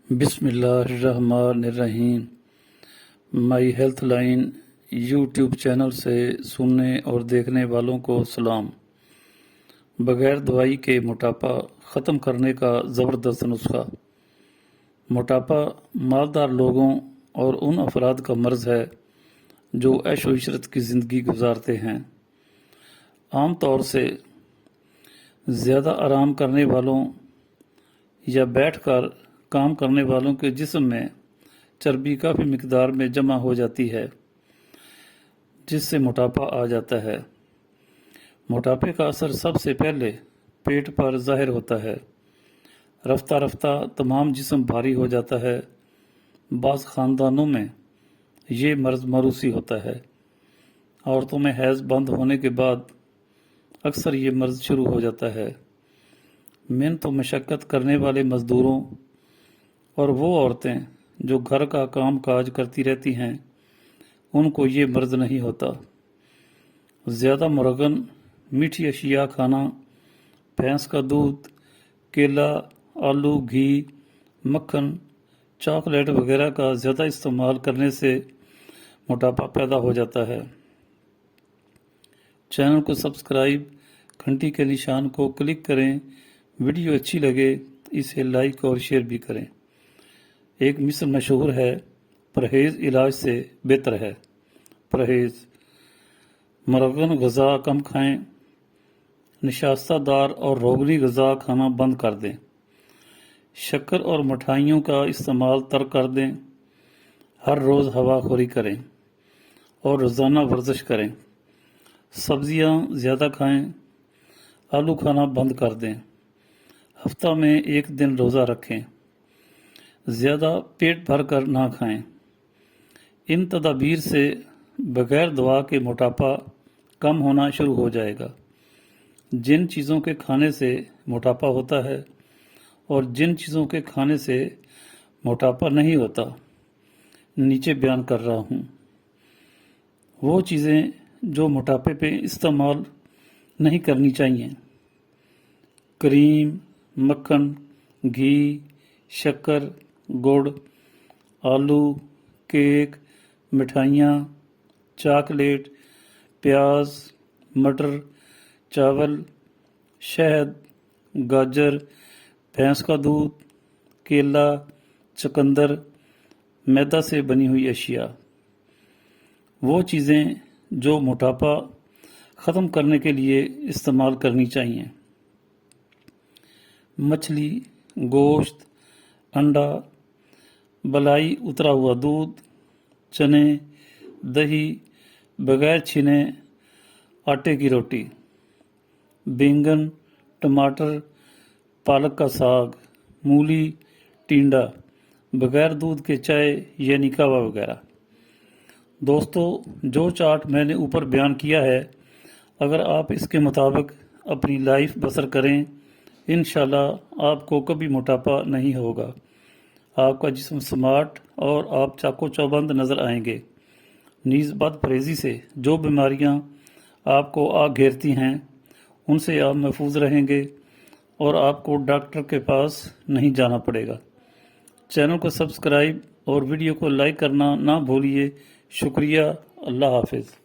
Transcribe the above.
بسم اللہ الرحمن الرحیم۔ My health line YouTube channel سے سننے اور دیکھنے والوں کو سلام۔ بغیر دوائی کے موٹاپا ختم کرنے کا زبردست نسخہ۔ موٹاپا مالدار لوگوں اور ان افراد کا مرض ہے جو عیش و عشرت کی زندگی گزارتے ہیں۔ عام طور سے زیادہ آرام کرنے والوں یا بیٹھ کر کام کرنے والوں کے جسم میں چربی کافی مقدار میں جمع ہو جاتی ہے، جس سے موٹاپا آ جاتا ہے۔ موٹاپے کا اثر سب سے پہلے پیٹ پر ظاہر ہوتا ہے۔ رفتہ رفتہ تمام جسم بھاری ہو جاتا ہے۔ بعض خاندانوں میں یہ مرض موروثی ہوتا ہے۔ عورتوں میں حیض بند ہونے کے بعد اکثر یہ مرض شروع ہو جاتا ہے۔ محنت و مشقت کرنے والے مزدوروں اور وہ عورتیں جو گھر کا کام کاج کرتی رہتی ہیں، ان کو یہ مرض نہیں ہوتا۔ زیادہ مرغن، میٹھی اشیاء کھانا، بھینس کا دودھ، کیلا، آلو، گھی، مکھن، چاکلیٹ وغیرہ کا زیادہ استعمال کرنے سے موٹاپا پیدا ہو جاتا ہے۔ چینل کو سبسکرائب، گھنٹی کے نشان کو کلک کریں۔ ویڈیو اچھی لگے اسے لائک اور شیئر بھی کریں۔ ایک مصر مشہور ہے، پرہیز علاج سے بہتر ہے۔ پرہیز: مرغن غذا کم کھائیں، نشاستہ دار اور روغنی غذا کھانا بند کر دیں، شکر اور مٹھائیوں کا استعمال ترک کر دیں، ہر روز ہوا خوری کریں اور روزانہ ورزش کریں، سبزیاں زیادہ کھائیں، آلو کھانا بند کر دیں، ہفتہ میں ایک دن روزہ رکھیں، زیادہ پیٹ بھر کر نہ کھائیں۔ ان تدابیر سے بغیر دوا کے موٹاپا کم ہونا شروع ہو جائے گا۔ جن چیزوں کے کھانے سے موٹاپا ہوتا ہے اور جن چیزوں کے کھانے سے موٹاپا نہیں ہوتا، نیچے بیان کر رہا ہوں۔ وہ چیزیں جو موٹاپے پہ استعمال نہیں کرنی چاہیے: کریم، مکھن، گھی، شکر، گڑ، آلو، کیک، مٹھائیاں، چاکلیٹ، پیاز، مٹر، چاول، شہد، گاجر، بھینس کا دودھ، کیلا، چقندر، میدا سے بنی ہوئی اشیاء۔ وہ چیزیں جو موٹاپا ختم کرنے کے لیے استعمال کرنی چاہیے: مچھلی، گوشت، انڈا، بلائی اترا ہوا دودھ، چنے، دہی، بغیر چھنے آٹے کی روٹی، بینگن، ٹماٹر، پالک کا ساگ، مولی، ٹینڈا، بغیر دودھ کے چائے یعنی کہوہ وغیرہ۔ دوستو، جو چارٹ میں نے اوپر بیان کیا ہے، اگر آپ اس کے مطابق اپنی لائف بسر کریں، انشاءاللہ آپ کو کبھی موٹاپا نہیں ہوگا۔ آپ کا جسم سمارٹ اور آپ چاقو چوبند نظر آئیں گے۔ نیز بد پرہیزی سے جو بیماریاں آپ کو آ گھیرتی ہیں، ان سے آپ محفوظ رہیں گے اور آپ کو ڈاکٹر کے پاس نہیں جانا پڑے گا۔ چینل کو سبسکرائب اور ویڈیو کو لائک کرنا نہ بھولیے۔ شکریہ۔ اللہ حافظ۔